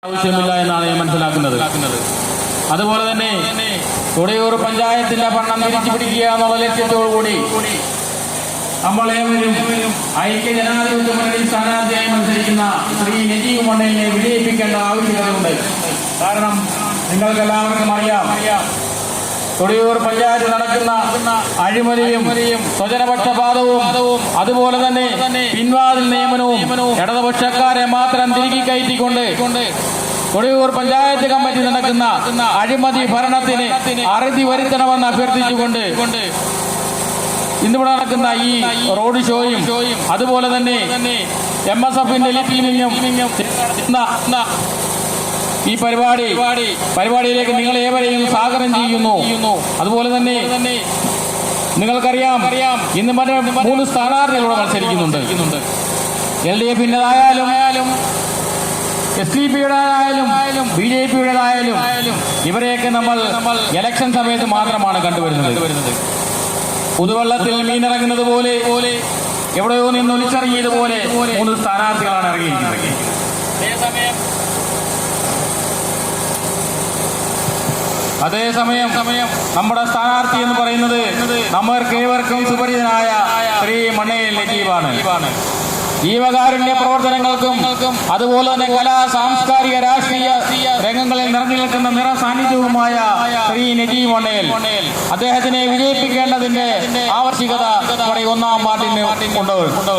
ആവശ്യമില്ല എന്നാണ് ഞാൻ മനസ്സിലാക്കുന്നത്. അതുപോലെ തന്നെ കൊടിയൂർ പഞ്ചായത്തിന്റെ ഭരണം തിരിച്ചു പിടിക്കുക എന്നുള്ള ലക്ഷ്യത്തോടുകൂടി നമ്മളേവരും ഐക്യ ജനാധിപത്യ മുന്നണി സ്ഥാനാർത്ഥിയായി മത്സരിക്കുന്ന ശ്രീ നജീബ് മണ്ണലിനെ വിജയിപ്പിക്കേണ്ട ആവശ്യകതയുണ്ട്. കാരണം നിങ്ങൾക്കെല്ലാവർക്കും അറിയാം, കൊടിയൂർ പഞ്ചായത്ത് നടക്കുന്ന അഴിമതിയും സ്വജനപക്ഷപാതവും അതുപോലെ തന്നെ പിൻവാതിൽ നിയമനവും ഇടതുപക്ഷക്കാരെ മാത്രം തിരികെ കയറ്റിക്കൊണ്ട് കൊടിയൂർ പഞ്ചായത്ത് കമ്മിറ്റി നടക്കുന്ന അഴിമതി ഭരണത്തിന് അറുതി വരുത്തണമെന്ന് അഭ്യർത്ഥിച്ചുകൊണ്ട് ഇന്നിവിടെ നടക്കുന്ന ഈ റോഡ് ഷോയും അതുപോലെ തന്നെ MSFന്റെ ഈ പരിപാടിയിലേക്ക് നിങ്ങൾ ഏവരെയും സ്വാഗതം ചെയ്യുന്നു. അതുപോലെ തന്നെ നിങ്ങൾക്കറിയാം, ഇന്ന് മറ്റേ 3 സ്ഥാനാർത്ഥികളോട് മത്സരിക്കുന്നുണ്ട്. LDF-ന്റേതായാലും SDP-യുടേതായാലും BJP-യുടേതായാലും ഇവരെയൊക്കെ നമ്മൾ ഇലക്ഷൻ സമയത്ത് മാത്രമാണ് കണ്ടുവരുന്നത്. പുതുവെള്ളത്തിൽ മീനിറങ്ങുന്നത് പോലെ എവിടെയോ നിന്ന് ഒലിച്ചിറങ്ങിയതുപോലെ 3 സ്ഥാനാർത്ഥികളാണ് ഇറങ്ങിയിരിക്കുന്നത്. അതേസമയം നമ്മുടെ സ്ഥാനാർത്ഥി എന്ന് പറയുന്നത് നമ്മൾക്കേവർക്കും സുപരിചിതനായ ശ്രീ മണ്ണയിൽ നജീബാണ്. ജീവകാരുണ്യ പ്രവർത്തനങ്ങൾക്കും അതുപോലെ തന്നെ കലാ സാംസ്കാരിക രാഷ്ട്രീയ രംഗങ്ങളിൽ നിറഞ്ഞു നിൽക്കുന്ന നിറസാന്നിധ്യവുമായ ശ്രീ നജീബ് മണ്ണയിൽ, അദ്ദേഹത്തിനെ വിജയിപ്പിക്കേണ്ടതിന്റെ ആവശ്യകത നമ്മുടെ 1-ാം വാർഡിന് ഉണ്ട്.